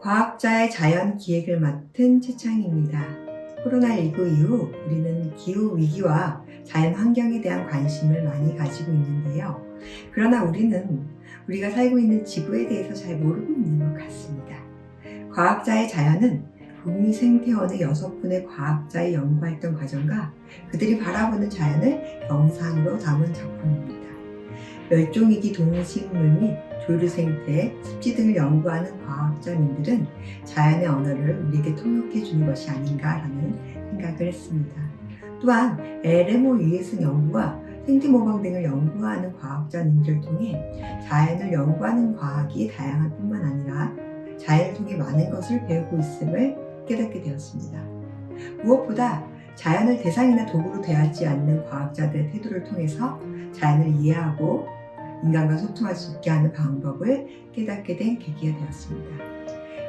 과학자의 자연 기획을 맡은 최창입니다. 코로나19 이후 우리는 기후 위기와 자연 환경에 대한 관심을 많이 가지고 있는데요. 그러나 우리는 우리가 살고 있는 지구에 대해서 잘 모르고 있는 것 같습니다. 과학자의 자연은 국립생태원의 6분의 과학자의 연구활동 과정과 그들이 바라보는 자연을 영상으로 담은 작품입니다. 멸종위기 동식물 및 조류 생태, 습지 등을 연구하는 과학자님들은 자연의 언어를 우리에게 통역해 주는 것이 아닌가라는 생각을 했습니다. 또한 LMO 유해성 연구와 생태모방 등을 연구하는 과학자님들을 통해 자연을 연구하는 과학이 다양할 뿐만 아니라 자연을 통해 많은 것을 배우고 있음을 깨닫게 되었습니다. 무엇보다 자연을 대상이나 도구로 대하지 않는 과학자들의 태도를 통해서 자연을 이해하고 인간과 소통할 수 있게 하는 방법을 깨닫게 된 계기가 되었습니다.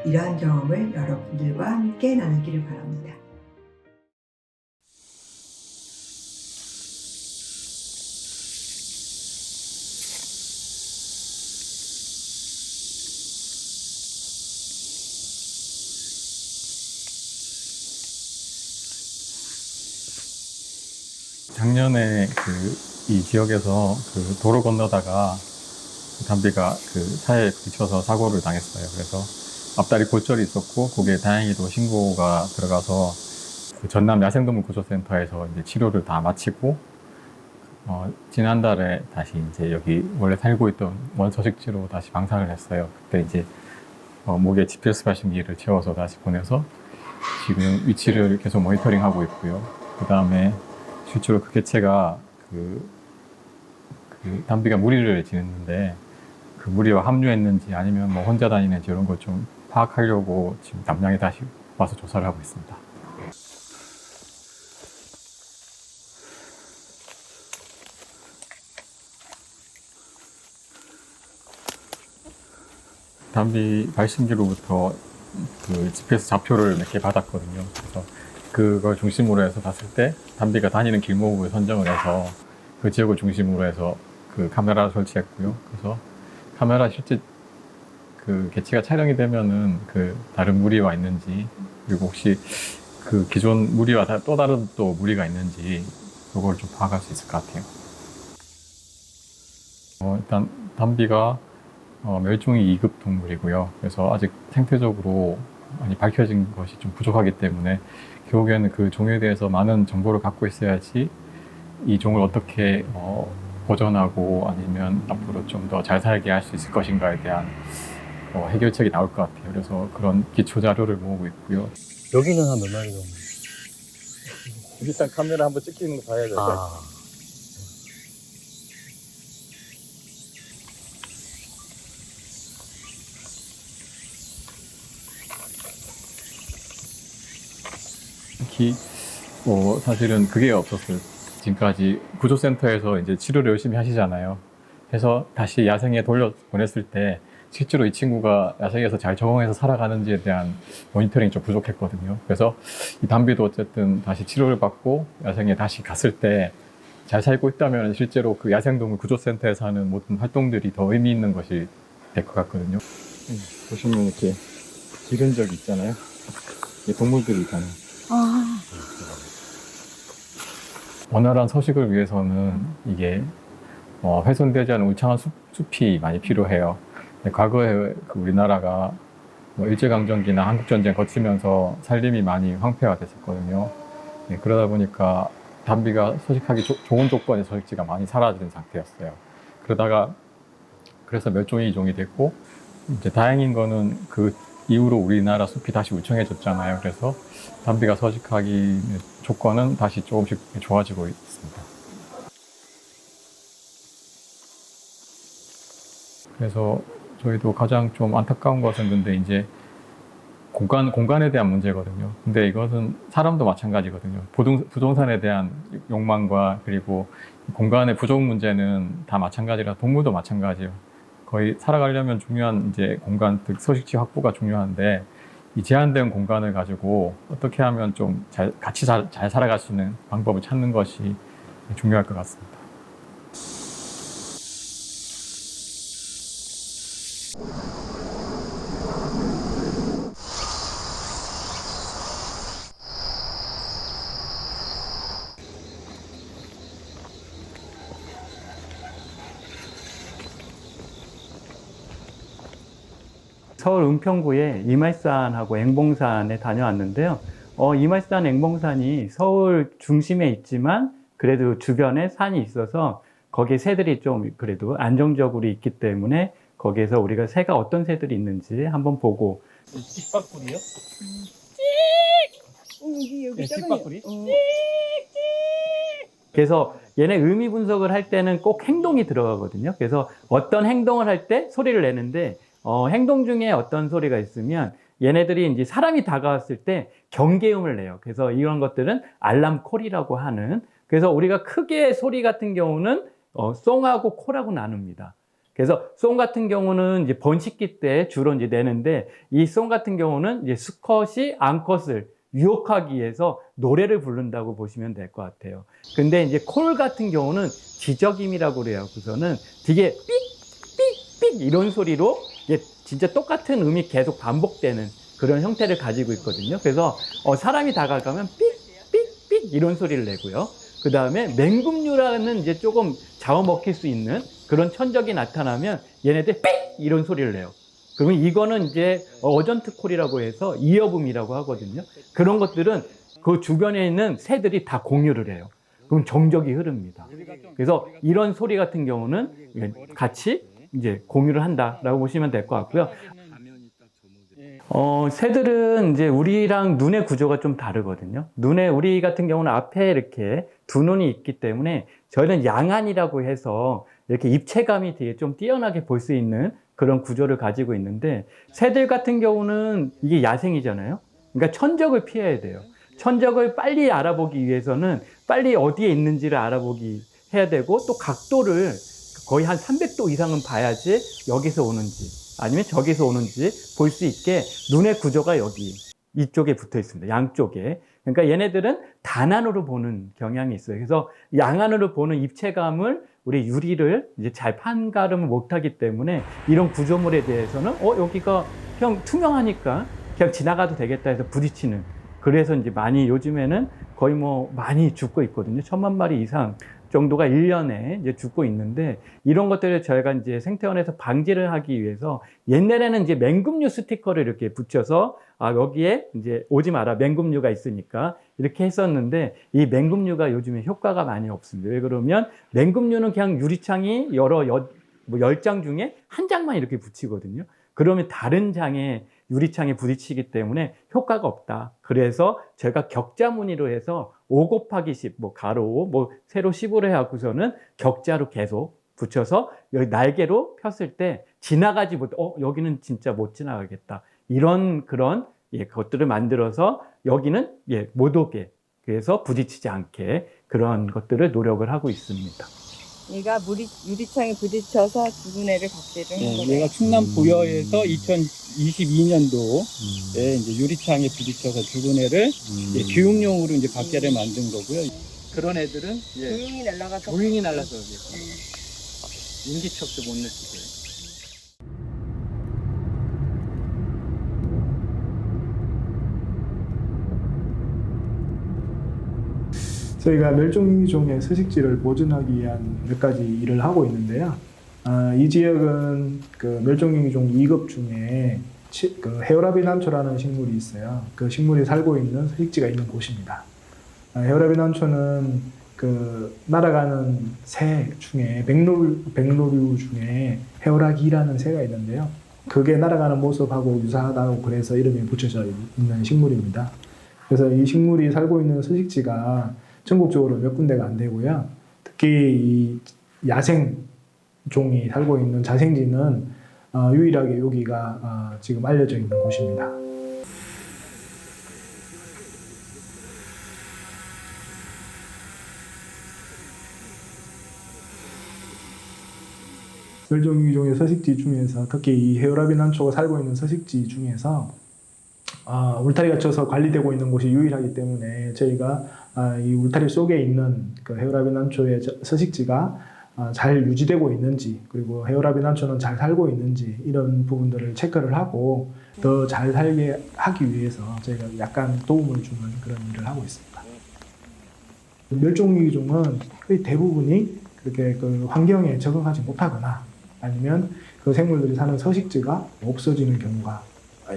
이러한 경험을 여러분들과 함께 나누기를 바랍니다. 작년에 이 지역에서 도로 건너다가 담비가 차에 부딪혀서 사고를 당했어요. 그래서 앞다리 골절이 있었고, 그게 다행히도 신고가 들어가서 전남 야생동물구조센터에서 이제 치료를 다 마치고, 지난달에 다시 이제 여기 원래 살고 있던 원서식지로 다시 방사를 했어요. 그때 이제 목에 GPS 발신기를 채워서 다시 보내서 지금 위치를 계속 모니터링하고 있고요. 그 다음에 실제로 그 개체가 담비가 무리를 지냈는데 그 무리와 합류했는지 아니면 뭐 혼자 다니는지 이런 거 좀 파악하려고 지금 담양에 다시 와서 조사를 하고 있습니다. 담비 발신기로부터 GPS 좌표를 몇 개 받았거든요. 그래서 그걸 중심으로 해서 봤을 때 담비가 다니는 길목을 선정을 해서 그 지역을 중심으로 해서 카메라를 설치했고요. 그래서 카메라 실제 개체가 촬영이 되면은 다른 무리와 있는지, 그리고 혹시 기존 무리와 또 다른 또 무리가 있는지 그걸 좀 파악할 수 있을 것 같아요. 일단 담비가 멸종위 2급 동물이고요. 그래서 아직 생태적으로 많이 밝혀진 것이 좀 부족하기 때문에 결국에는 그 종에 대해서 많은 정보를 갖고 있어야지 이 종을 어떻게 보존하고 아니면 앞으로 좀 더 잘 살게 할 수 있을 것인가에 대한 해결책이 나올 것 같아요. 그래서 그런 기초 자료를 모으고 있고요. 여기는 한 몇 마리 정도? 일단 카메라 한번 찍히는 거 봐야 돼요. 특히 사실은 그게 없었어요. 지금까지 구조센터에서 이제 치료를 열심히 하시잖아요. 해서 다시 야생에 돌려보냈을 때 실제로 이 친구가 야생에서 잘 적응해서 살아가는지에 대한 모니터링이 좀 부족했거든요. 그래서 이 담비도 어쨌든 다시 치료를 받고 야생에 다시 갔을 때 잘 살고 있다면 실제로 그 야생동물 구조센터에서 하는 모든 활동들이 더 의미 있는 것이 될 것 같거든요. 보시면 이렇게 기른 적이 있잖아요. 동물들이 있잖아요. 원활한 서식을 위해서는 이게 훼손되지 않은 울창한 숲이 많이 필요해요. 과거에 우리나라가 일제강점기나 한국전쟁 거치면서 산림이 많이 황폐화 됐었거든요. 그러다 보니까 담비가 서식하기 좋은 조건의 서식지가 많이 사라진 상태였어요. 그래서 멸종위 종이 됐고, 이제 다행인 거는 그 이후로 우리나라 숲이 다시 울창해졌잖아요. 그래서 담비가 서식하기 조건은 다시 조금씩 좋아지고 있습니다. 그래서 저희도 가장 좀 안타까운 것은 근데 이제 공간에 대한 문제거든요. 근데 이것은 사람도 마찬가지거든요. 부동산에 대한 욕망과 그리고 공간의 부족 문제는 다 마찬가지라 동물도 마찬가지예요. 거의 살아가려면 중요한 이제 공간, 즉 서식지 확보가 중요한데 이 제한된 공간을 가지고 어떻게 하면 좀 같이 잘 살아갈 수 있는 방법을 찾는 것이 중요할 것 같습니다. 서울 은평구에 이말산하고 앵봉산에 다녀왔는데요. 이말산 앵봉산이 서울 중심에 있지만 그래도 주변에 산이 있어서 거기에 새들이 좀 그래도 안정적으로 있기 때문에 거기에서 우리가 새가 어떤 새들이 있는지 한번 보고. 찍박구리요? 여기 찍박구리? 그래서 얘네 의미 분석을 할 때는 꼭 행동이 들어가거든요. 그래서 어떤 행동을 할 때 소리를 내는데 행동 중에 어떤 소리가 있으면 얘네들이 이제 사람이 다가왔을 때 경계음을 내요. 그래서 이런 것들은 알람콜이라고 하는, 그래서 우리가 크게 소리 같은 경우는 송하고 콜하고 나눕니다. 그래서 송 같은 경우는 이제 번식기 때 주로 이제 내는데, 이 송 같은 경우는 이제 수컷이 암컷을 유혹하기 위해서 노래를 부른다고 보시면 될 것 같아요. 근데 이제 콜 같은 경우는 지적임이라고 그래요. 그래서는 되게 삑 이런 소리로 이게 진짜 똑같은 음이 계속 반복되는 그런 형태를 가지고 있거든요. 그래서 사람이 다가가면 삑 이런 소리를 내고요. 그 다음에 맹금류라는 이제 조금 잡아먹힐 수 있는 그런 천적이 나타나면 얘네들 삑 이런 소리를 내요. 그러면 이거는 이제 어전트 콜이라고 해서 이어음이라고 하거든요. 그런 것들은 그 주변에 있는 새들이 다 공유를 해요. 그럼 정적이 흐릅니다. 그래서 이런 소리 같은 경우는 같이 이제 공유를 한다라고 보시면 될 것 같고요. 새들은 이제 우리랑 눈의 구조가 좀 다르거든요. 우리 같은 경우는 앞에 이렇게 두 눈이 있기 때문에 저희는 양안이라고 해서 이렇게 입체감이 되게 좀 뛰어나게 볼 수 있는 그런 구조를 가지고 있는데, 새들 같은 경우는 이게 야생이잖아요. 그러니까 천적을 피해야 돼요. 천적을 빨리 알아보기 위해서는 빨리 어디에 있는지를 알아보기 해야 되고, 또 각도를 거의 한 300도 이상은 봐야지 여기서 오는지 아니면 저기서 오는지 볼 수 있게 눈의 구조가 여기 이쪽에 붙어 있습니다. 양쪽에. 그러니까 얘네들은 단안으로 보는 경향이 있어요. 그래서 양안으로 보는 입체감을 우리 유리를 이제 잘 판가름을 못하기 때문에 이런 구조물에 대해서는 여기가 그냥 투명하니까 그냥 지나가도 되겠다 해서 부딪히는, 그래서 이제 많이 요즘에는 거의 많이 죽고 있거든요. 1000만 마리 이상 정도가 1년에 이제 죽고 있는데, 이런 것들을 저희가 이제 생태원에서 방지를 하기 위해서 옛날에는 이제 맹금류 스티커를 이렇게 붙여서 여기에 이제 오지 마라, 맹금류가 있으니까 이렇게 했었는데, 이 맹금류가 요즘에 효과가 많이 없습니다. 왜 그러면 맹금류는 그냥 유리창이 10장 중에 한 장만 이렇게 붙이거든요. 그러면 다른 장에 유리창에 부딪히기 때문에 효과가 없다. 그래서 제가 격자무늬로 해서 5 곱하기 10, 가로 5, 세로 10으로 해갖고서는 격자로 계속 붙여서 여기 날개로 폈을 때 지나가지 못해, 여기는 진짜 못 지나가겠다. 이런 그런 것들을 만들어서 여기는 못 오게, 그래서 부딪히지 않게 그런 것들을 노력을 하고 있습니다. 얘가 유리창에 부딪혀서 죽은 애를 박제를 한 거예요. 얘가 충남 부여에서 2022년도에 이제 유리창에 부딪혀서 죽은 애를 교육용으로 이제 박제를 만든 거고요. 그런 애들은 조용히 날아가서 조용히 날라서 인기척도 못 느끼고요. 저희가 멸종위기종의 서식지를 보존하기 위한 몇 가지 일을 하고 있는데요. 이 지역은 그 멸종위기종 2급 중에 그 헤어라비난초라는 식물이 있어요. 그 식물이 살고 있는 서식지가 있는 곳입니다. 헤어라비난초는 그 날아가는 새 중에 백로류 중에 헤어라기라는 새가 있는데요. 그게 날아가는 모습하고 유사하다고 그래서 이름이 붙여져 있는 식물입니다. 그래서 이 식물이 살고 있는 서식지가 전국적으로 몇 군데가 안 되고요. 특히 이 야생종이 살고 있는 자생지는 유일하게 여기가 지금 알려져 있는 곳입니다. 멸종위기종의 서식지 중에서 특히 이 헤어라비난초가 살고 있는 서식지 중에서 울타리가 쳐서 관리되고 있는 곳이 유일하기 때문에 저희가 이 울타리 속에 있는 그 헤어라비난초의 서식지가 잘 유지되고 있는지, 그리고 헤어라비난초는 잘 살고 있는지 이런 부분들을 체크를 하고 더 잘 살게 하기 위해서 저희가 약간 도움을 주는 그런 일을 하고 있습니다. 멸종위기종은 거의 대부분이 그렇게 그 환경에 적응하지 못하거나 아니면 그 생물들이 사는 서식지가 없어지는 경우가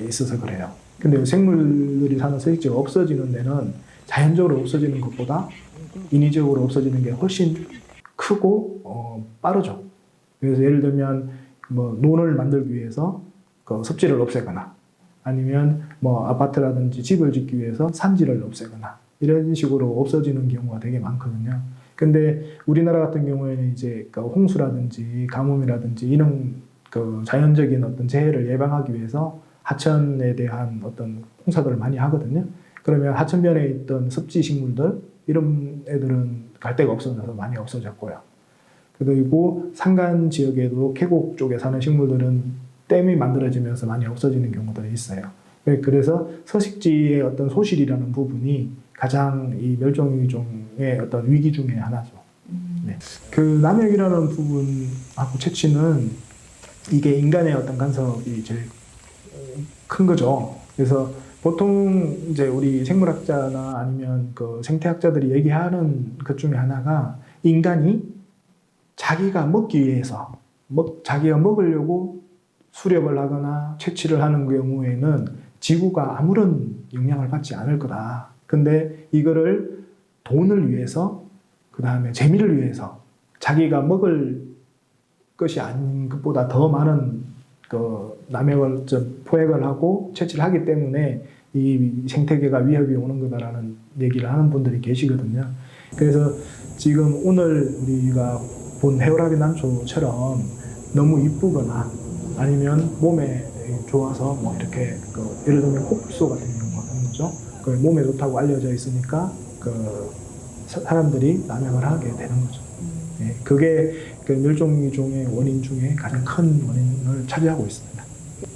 있어서 그래요. 근데 생물들이 사는 서식지가 없어지는 데는 자연적으로 없어지는 것보다 인위적으로 없어지는 게 훨씬 크고 빠르죠. 그래서 예를 들면 뭐 논을 만들기 위해서 그 습지를 없애거나 아니면 뭐 아파트라든지 집을 짓기 위해서 산지를 없애거나 이런 식으로 없어지는 경우가 되게 많거든요. 근데 우리나라 같은 경우에는 이제 그 홍수라든지 가뭄이라든지 이런 그 자연적인 어떤 재해를 예방하기 위해서 하천에 대한 어떤 공사들을 많이 하거든요. 그러면 하천변에 있던 습지 식물들 이런 애들은 갈 데가 없어져서 많이 없어졌고요. 그리고 산간 지역에도 계곡 쪽에 사는 식물들은 댐이 만들어지면서 많이 없어지는 경우들이 있어요. 그래서 서식지의 어떤 소실이라는 부분이 가장 이 멸종위기종의 어떤 위기 중에 하나죠. 네. 그 남획이라는 부분하고 채취는 이게 인간의 어떤 간섭이 제일 큰 거죠. 그래서 보통 이제 우리 생물학자나 아니면 그 생태학자들이 얘기하는 것 중에 하나가 인간이 자기가 먹기 위해서 자기가 먹으려고 수렵을 하거나 채취를 하는 경우에는 지구가 아무런 영향을 받지 않을 거다. 근데 이거를 돈을 위해서 그 다음에 재미를 위해서 자기가 먹을 것이 아닌 것보다 더 많은 그 남획을 포획을 하고 채취를 하기 때문에 이 생태계가 위협이 오는 거다라는 얘기를 하는 분들이 계시거든요. 그래서 지금 오늘 우리가 본 헤어라비 난초처럼 너무 이쁘거나 아니면 몸에 좋아서 뭐 이렇게 그 예를 들면 코뿔소 같은 경우가 그런 거죠. 그 몸에 좋다고 알려져 있으니까 그 사람들이 남용을 하게 되는 거죠. 네, 그게 그 멸종위기종의 원인 중에 가장 큰 원인을 차지하고 있습니다.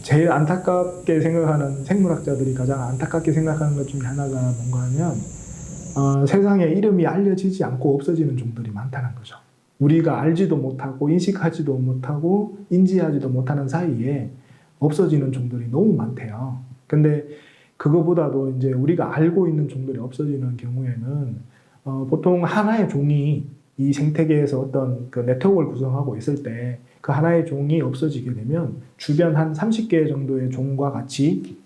제일 안타깝게 생각하는 생물학자들이 가장 안타깝게 생각하는 것 중에 하나가 뭔가 하면 세상에 이름이 알려지지 않고 없어지는 종들이 많다는 거죠. 우리가 알지도 못하고 인식하지도 못하고 인지하지도 못하는 사이에 없어지는 종들이 너무 많대요. 근데 그거보다도 이제 우리가 알고 있는 종들이 없어지는 경우에는 보통 하나의 종이 이 생태계에서 어떤 그 네트워크를 구성하고 있을 때 그 하나의 종이 없어지게 되면 주변 한 30개 정도의 종과 같이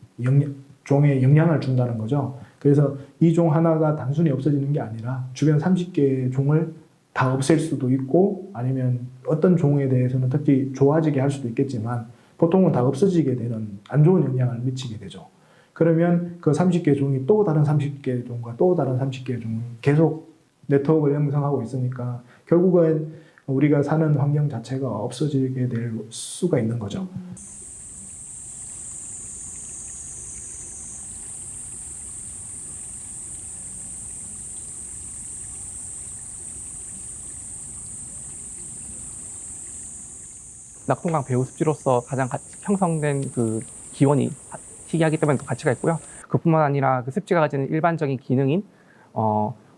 종에 영향을 준다는 거죠. 그래서 이 종 하나가 단순히 없어지는 게 아니라 주변 30개의 종을 다 없앨 수도 있고 아니면 어떤 종에 대해서는 특히 좋아지게 할 수도 있겠지만 보통은 다 없어지게 되는 안 좋은 영향을 미치게 되죠. 그러면 그 30개 종이 또 다른 30개 종과 또 다른 30개 종이 계속 네트워크를 형성하고 있으니까 결국은 우리가 사는 환경 자체가 없어지게 될 수가 있는 거죠. 낙동강 배후습지로서 가장 형성된 그 기원이 희귀하기 때문에 또 가치가 있고요. 그뿐만 아니라 그 습지가 가지는 일반적인 기능인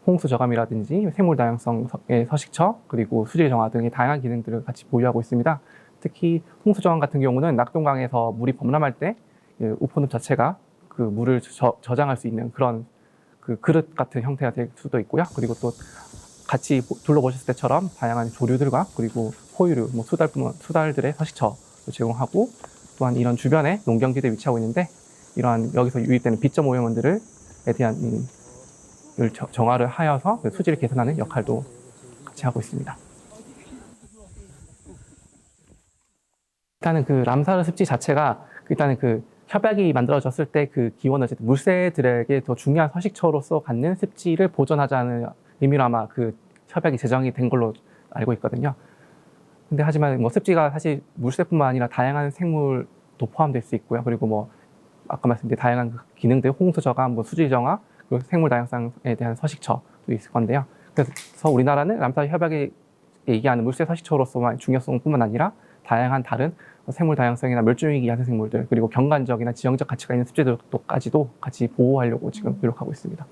홍수 저감이라든지 생물 다양성의 서식처 그리고 수질 정화 등의 다양한 기능들을 같이 보유하고 있습니다. 특히 홍수 저감 같은 경우는 낙동강에서 물이 범람할 때 우포늪 자체가 그 물을 저장할 수 있는 그런 그 그릇 같은 형태가 될 수도 있고요. 그리고 또 같이 둘러보셨을 때처럼 다양한 조류들과 그리고 포유류, 뭐 수달들의 서식처를 제공하고 또한 이런 주변에 농경지대에 위치하고 있는데 이러한 여기서 유입되는 빗점 오염원들에 대한 정화를 하여서 수질을 개선하는 역할도 같이 하고 있습니다. 일단은 그 람사르 습지 자체가 일단은 그 협약이 만들어졌을 때 그 기원은 물새들에게 더 중요한 서식처로서 갖는 습지를 보존하자는 의미로 아마 그 협약이 제정이 된 걸로 알고 있거든요. 근데 하지만 뭐 습지가 사실 물새뿐만 아니라 다양한 생물도 포함될 수 있고요. 그리고 뭐 아까 말씀드린 다양한 기능들, 홍수 저감, 뭐 수질 정화, 그리고 생물 다양성에 대한 서식처도 있을 건데요. 그래서 우리나라는 람사르 협약에 얘기하는 물새 서식처로서만 중요성뿐만 아니라 다양한 다른 생물 다양성이나 멸종위기 야생생물들 그리고 경관적이나 지형적 가치가 있는 습지들까지도 같이 보호하려고 지금 노력하고 있습니다.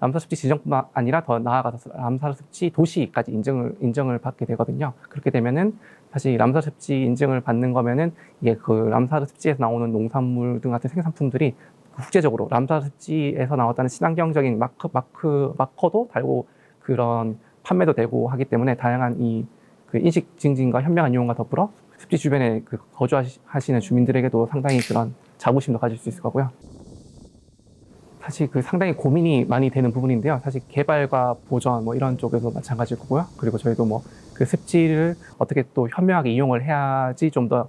람사르 습지 지정뿐만 아니라 더 나아가서 람사르 습지 도시까지 인정을 받게 되거든요. 그렇게 되면은 사실 람사르 습지 인증을 받는 거면은 이게 그 람사르 습지에서 나오는 농산물 등 같은 생산품들이 국제적으로 람사르 습지에서 나왔다는 친환경적인 마커도 달고 그런 판매도 되고 하기 때문에 다양한 이 그 인식 증진과 현명한 이용과 더불어 습지 주변에 그 거주하시는 주민들에게도 상당히 그런 자부심도 가질 수 있을 거고요. 사실 그 상당히 고민이 많이 되는 부분인데요. 사실 개발과 보전 뭐 이런 쪽에도 마찬가지일 거고요. 그리고 저희도 뭐 그 습지를 어떻게 또 현명하게 이용을 해야지 좀 더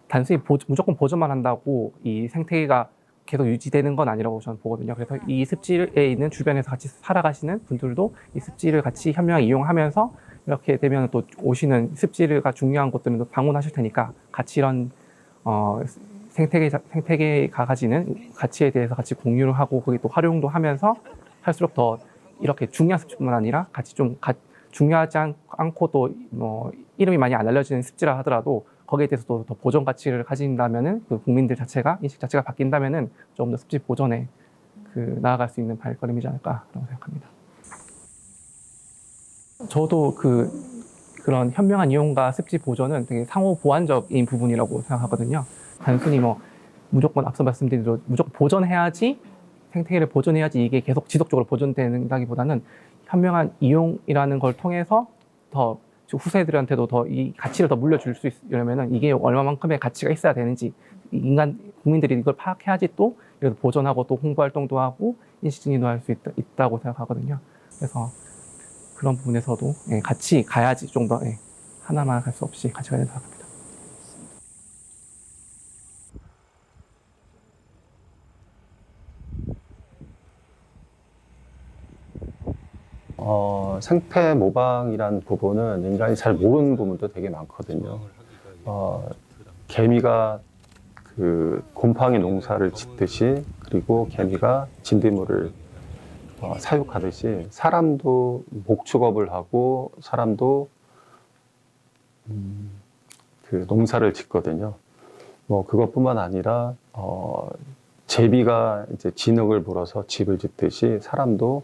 단순히 무조건 보존만 한다고 이 생태계가 계속 유지되는 건 아니라고 저는 보거든요. 그래서 이 습지에 있는 주변에서 같이 살아가시는 분들도 이 습지를 같이 현명하게 이용하면서 이렇게 되면 또 오시는 습지가 중요한 곳들은 또 방문하실 테니까 같이 이런 생태계가 가지는 가치에 대해서 같이 공유를 하고 거기 또 활용도 하면서 할수록 더 이렇게 중요한 습지뿐만 아니라 같이 좀 중요하지 않고 또 뭐 이름이 많이 안 알려지는 습지라 하더라도 거기에 대해서 더 보존 가치를 가진다면은 그 국민들 자체가 인식 자체가 바뀐다면은 좀 더 습지 보존에 그 나아갈 수 있는 발걸음이지 않을까라고 생각합니다. 저도 그런 현명한 이용과 습지 보존은 되게 상호 보완적인 부분이라고 생각하거든요. 단순히 뭐 무조건 앞서 말씀드린 대로 무조건 보존해야지 생태계를 보존해야지 이게 계속 지속적으로 보존된다기보다는 현명한 이용이라는 걸 통해서 더 후세들한테도 더 이 가치를 더 물려줄 수 있으려면은 이게 얼마만큼의 가치가 있어야 되는지 국민들이 이걸 파악해야지 또 이렇게 보존하고 또 홍보 활동도 하고 인식 증진도 할 수 있다고 생각하거든요. 그래서 그런 부분에서도 같이 가야지 좀 더 하나만 갈 수 없이 같이 가야 된다고 생각합니다. 생태 모방이란 부분은 인간이 잘 모르는 부분도 되게 많거든요. 개미가 그 곰팡이 농사를 짓듯이 그리고 개미가 진딧물을 사육하듯이 사람도 목축업을 하고 사람도 그 농사를 짓거든요. 뭐 그것뿐만 아니라 제비가 이제 진흙을 물어서 집을 짓듯이 사람도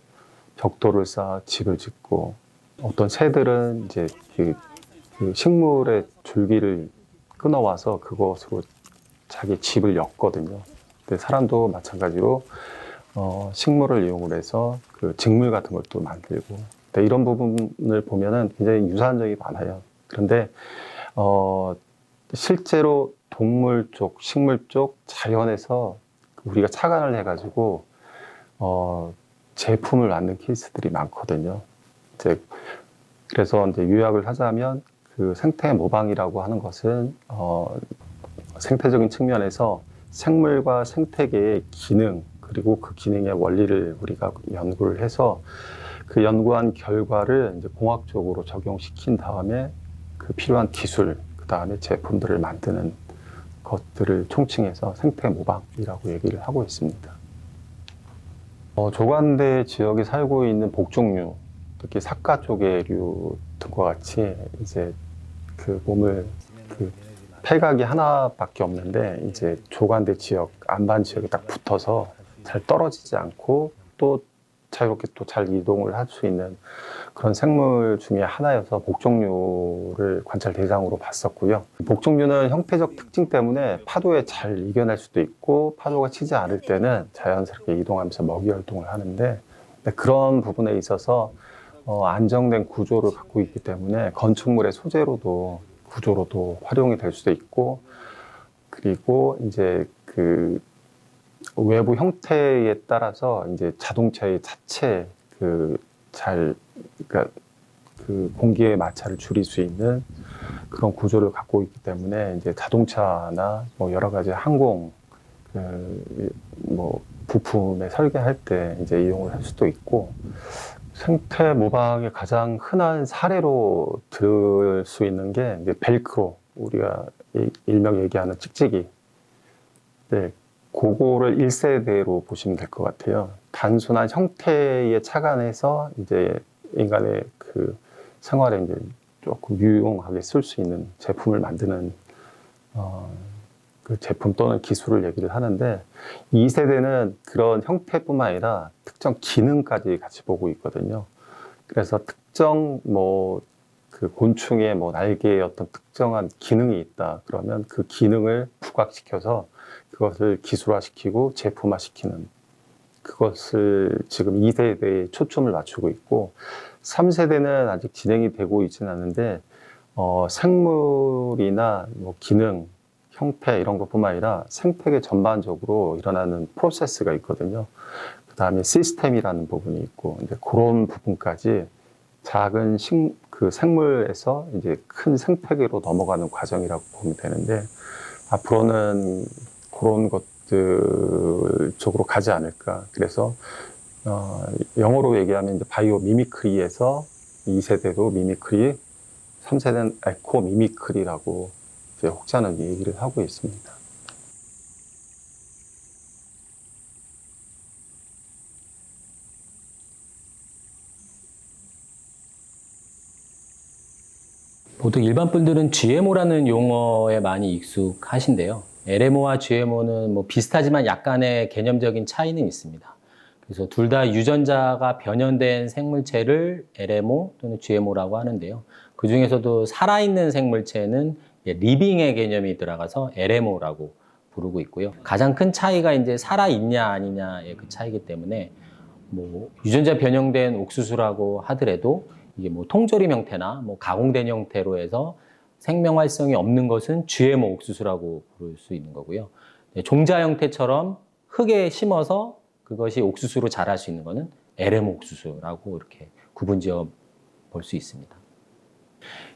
벽돌을 쌓아 집을 짓고 어떤 새들은 이제 그 식물의 줄기를 끊어와서 그것으로 자기 집을 엮거든요. 근데 사람도 마찬가지로 식물을 이용을 해서 그 직물 같은 걸 또 만들고 이런 부분을 보면은 굉장히 유사한 점이 많아요. 그런데 실제로 동물 쪽, 식물 쪽 자연에서 우리가 착안을 해가지고 제품을 만든 케이스들이 많거든요. 그래서 이제 요약을 하자면 그 생태 모방이라고 하는 것은 생태적인 측면에서 생물과 생태계의 기능 그리고 그 기능의 원리를 우리가 연구를 해서 그 연구한 결과를 이제 공학적으로 적용시킨 다음에 그 필요한 기술, 그 다음에 제품들을 만드는 것들을 총칭해서 생태 모방이라고 얘기를 하고 있습니다. 조간대 지역에 살고 있는 복종류, 특히 사과조개류 등과 같이 이제 그 몸을 폐각이 하나밖에 없는데 이제 조간대 지역, 안반 지역에 딱 붙어서 잘 떨어지지 않고 또 자유롭게 또 잘 이동을 할 수 있는 그런 생물 중에 하나여서 복종류를 관찰 대상으로 봤었고요. 복종류는 형태적 특징 때문에 파도에 잘 이겨낼 수도 있고 파도가 치지 않을 때는 자연스럽게 이동하면서 먹이 활동을 하는데 그런 부분에 있어서 안정된 구조를 갖고 있기 때문에 건축물의 소재로도 구조로도 활용이 될 수도 있고 그리고 이제 그 외부 형태에 따라서 이제 자동차의 자체 그러니까 그 공기의 마찰을 줄일 수 있는 그런 구조를 갖고 있기 때문에 이제 자동차나 뭐 여러 가지 항공 뭐 부품에 설계할 때 이제 이용을 할 수도 있고 생태 모방의 가장 흔한 사례로 들을 수 있는 게 이제 벨크로 우리가 일명 얘기하는 찍찍이. 네. 그거를 1세대로 보시면 될 것 같아요. 단순한 형태에 착안해서 이제 인간의 그 생활에 이제 조금 유용하게 쓸 수 있는 제품을 만드는 그 제품 또는 기술을 얘기를 하는데 2세대는 그런 형태뿐만 아니라 특정 기능까지 같이 보고 있거든요. 그래서 특정 뭐 그 곤충의 뭐 날개에 어떤 특정한 기능이 있다 그러면 그 기능을 부각시켜서 그것을 기술화시키고 제품화시키는 그것을 지금 2세대에 초점을 맞추고 있고 3세대는 아직 진행이 되고 있지는 않은데 생물이나 뭐 기능, 형태 이런 것뿐만 아니라 생태계 전반적으로 일어나는 프로세스가 있거든요. 그 다음에 시스템이라는 부분이 있고, 이제 그런 부분까지 작은 그 생물에서 이제 큰 생태계로 넘어가는 과정이라고 보면 되는데, 앞으로는 그런 것들 쪽으로 가지 않을까. 그래서 영어로 얘기하면 이제 바이오 미미크리에서 2세대도 미미크리, 3세대는 에코 미미크리라고 이제 혹자는 얘기를 하고 있습니다. 보통 일반 분들은 GMO라는 용어에 많이 익숙하신데요. LMO와 GMO는 뭐 비슷하지만 약간의 개념적인 차이는 있습니다. 그래서 둘 다 유전자가 변형된 생물체를 LMO 또는 GMO라고 하는데요. 그 중에서도 살아있는 생물체는 리빙의 개념이 들어가서 LMO라고 부르고 있고요. 가장 큰 차이가 이제 살아있냐 아니냐의 그 차이기 때문에 뭐 유전자 변형된 옥수수라고 하더라도 이게 뭐 통조림 형태나 뭐 가공된 형태로 해서 생명 활성이 없는 것은 GMO 옥수수라고 부를 수 있는 거고요. 종자 형태처럼 흙에 심어서 그것이 옥수수로 자랄 수 있는 것은 LMO 옥수수라고 이렇게 구분지어 볼 수 있습니다.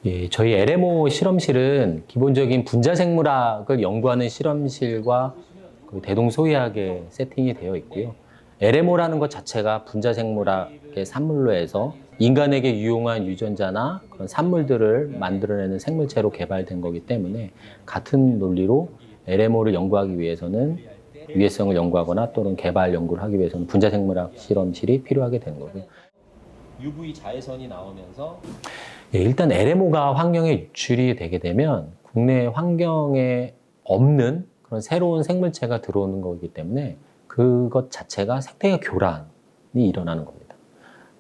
예, 저희 LMO 실험실은 기본적인 분자생물학을 연구하는 실험실과 그 대동소이하게 세팅이 되어 있고요. LMO라는 것 자체가 분자생물학의 산물로 해서 인간에게 유용한 유전자나 그런 산물들을 만들어내는 생물체로 개발된 거기 때문에 같은 논리로 LMO를 연구하기 위해서는 유해성을 연구하거나 또는 개발 연구를 하기 위해서는 분자생물학 실험실이 필요하게 되는 거고요. UV 자외선이 나오면서 일단 LMO가 환경에 유출이 되게 되면 국내 환경에 없는 그런 새로운 생물체가 들어오는 거기 때문에 그것 자체가 생태계 교란이 일어나는 겁니다.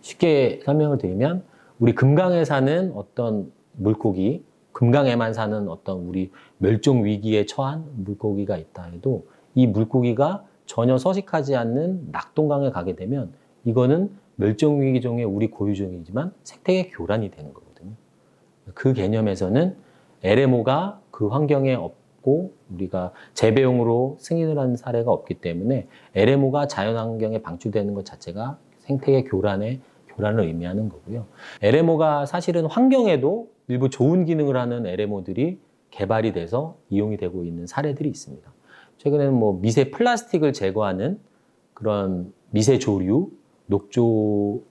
쉽게 설명을 드리면 우리 금강에 사는 어떤 물고기, 금강에만 사는 어떤 우리 멸종 위기에 처한 물고기가 있다 해도 이 물고기가 전혀 서식하지 않는 낙동강에 가게 되면 이거는 멸종 위기종의 우리 고유종이지만 생태계 교란이 되는 거거든요. 그 개념에서는 LMO가 그 환경에 없고 우리가 재배용으로 승인을 한 사례가 없기 때문에 LMO가 자연환경에 방출되는 것 자체가 생태계 교란을 의미하는 거고요. LMO가 사실은 환경에도 일부 좋은 기능을 하는 LMO들이 개발이 돼서 이용이 되고 있는 사례들이 있습니다. 최근에는 뭐 미세 플라스틱을 제거하는 그런 미세 조류, 녹조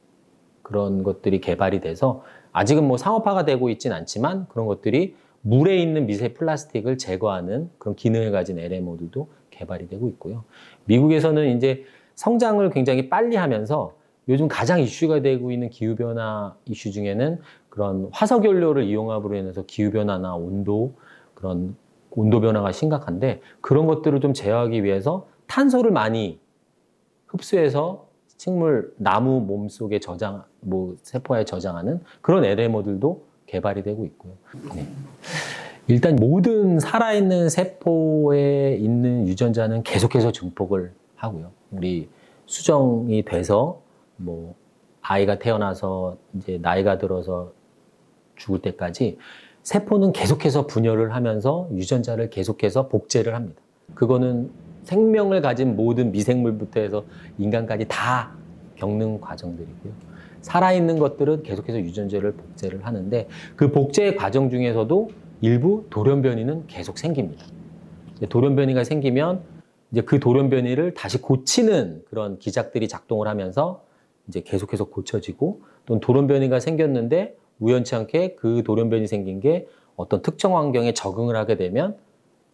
그런 것들이 개발이 돼서 아직은 뭐 상업화가 되고 있진 않지만 그런 것들이 물에 있는 미세 플라스틱을 제거하는 그런 기능을 가진 LMO들도 개발이 되고 있고요. 미국에서는 이제 성장을 굉장히 빨리 하면서 요즘 가장 이슈가 되고 있는 기후변화 이슈 중에는 그런 화석연료를 이용함으로 인해서 기후변화나 그런 온도 변화가 심각한데 그런 것들을 좀 제어하기 위해서 탄소를 많이 흡수해서 나무 몸속에 세포에 저장하는 그런 LMO들도 개발이 되고 있고요. 네. 일단 모든 살아있는 세포에 있는 유전자는 계속해서 증폭을 하고요. 우리 수정이 돼서 뭐 아이가 태어나서 이제 나이가 들어서 죽을 때까지 세포는 계속해서 분열을 하면서 유전자를 계속해서 복제를 합니다. 그거는 생명을 가진 모든 미생물부터 해서 인간까지 다 겪는 과정들이고요. 살아있는 것들은 계속해서 유전자를 복제를 하는데 그 복제 과정 중에서도 일부 돌연변이는 계속 생깁니다. 돌연변이가 생기면 이제 그 돌연변이를 다시 고치는 그런 기작들이 작동을 하면서 이제 계속해서 고쳐지고 또는 돌연변이가 생겼는데 우연치 않게 그 돌연변이 생긴 게 어떤 특정 환경에 적응을 하게 되면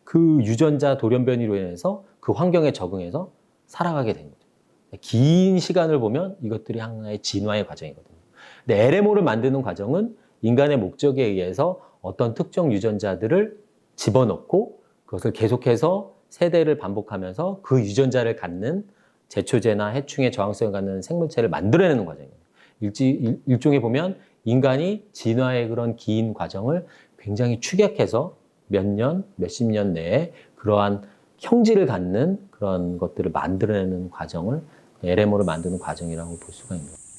그 유전자 돌연변이로 인해서 그 환경에 적응해서 살아가게 됩니다. 긴 시간을 보면 이것들이 하나의 진화의 과정이거든요. 근데 LMO를 만드는 과정은 인간의 목적에 의해서 어떤 특정 유전자들을 집어넣고 그것을 계속해서 세대를 반복하면서 그 유전자를 갖는 제초제나 해충의 저항성을 갖는 생물체를 만들어내는 과정입니다. 일종의 보면 인간이 진화의 그런 긴 과정을 굉장히 축약해서 몇십 년 내에 그러한 형질을 갖는 그런 것들을 만들어내는 과정을 LMO를 만드는 과정이라고 볼 수가 있습니다.